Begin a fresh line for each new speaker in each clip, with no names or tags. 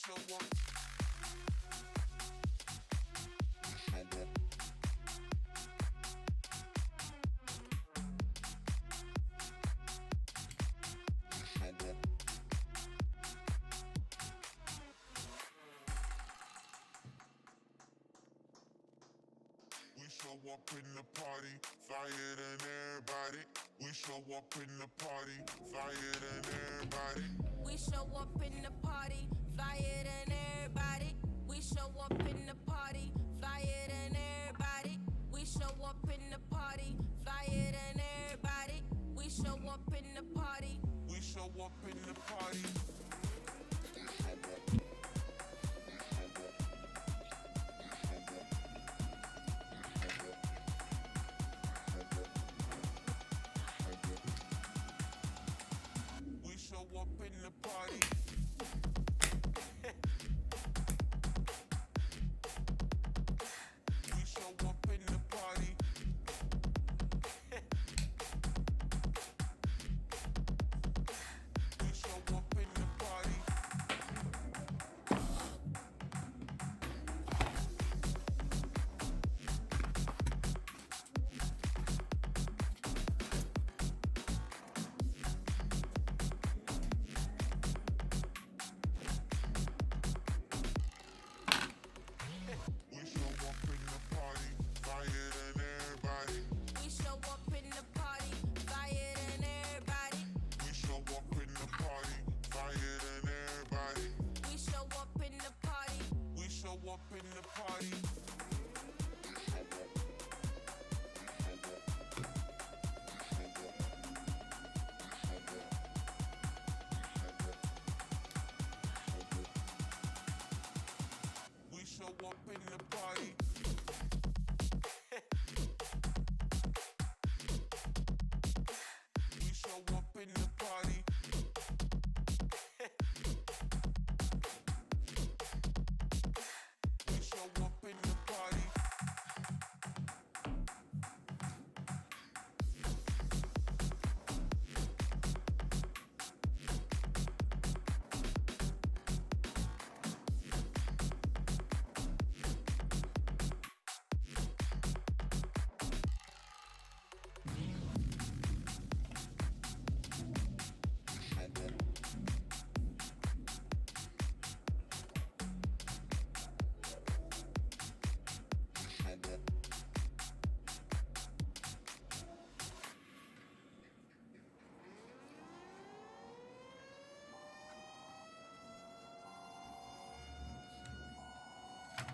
show up in the party, flyer than everybody. We show up in the party, flyer than everybody.
We show up in the party, flyer than everybody. We show up in the party, flyer than everybody. We show up in the party, flyer than everybody. We show up in the party.
We show up in the party. We show up in the party. We show up in the party. We show up in the party. We show up in the party, flyer than everybody.
We show up in the party, flyer than everybody.
We show up in the party, flyer than everybody.
We show up in the party.
We show up in the party. We show up in the party. We show up in the party. We show up in the party.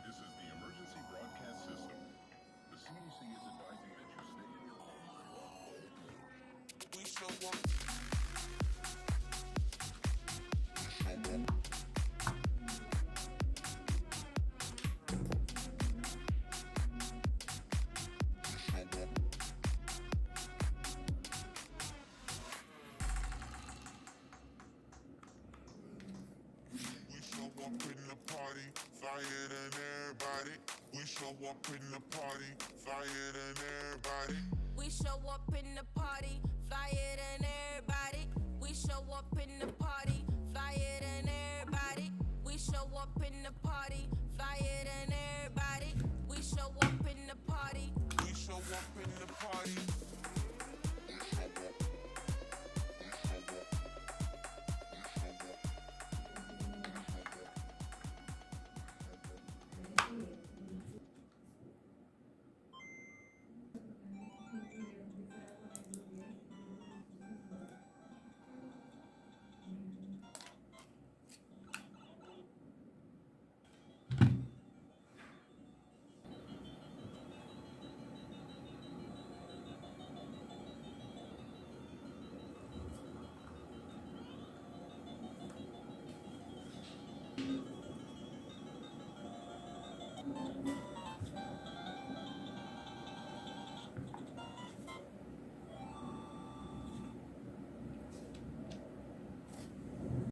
This is the emergency broadcast system. The CDC is advising that you stay in your home.
We show up. We show up in the party, flyer than everybody. We show up in the party, flyer than everybody.
We show up in the party, flyer than everybody. We show up in the party, flyer than everybody. We show up in the party, flyer than everybody. We show up in the party.
We show up in